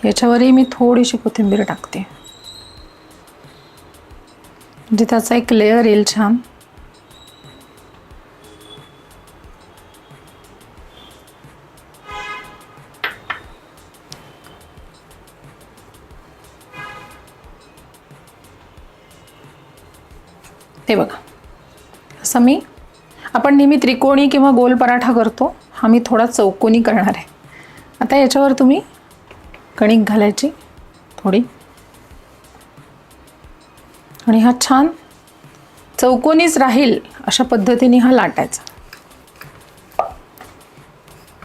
याच्यावरही मी थोडीशी कोथिंबीर टाकते, म्हणजे त्याचा एक लेयर येईल छान. हे बघा, असं आपण नेहमी त्रिकोणी किंवा गोल पराठा करतो, हा मी थोडा चौकोनी करणार आहे. आता याच्यावर तुम्ही कणिक घालायची थोडी, आणि हा छान चौकोनीच राहील अशा पद्धतीने हा लाटायचा.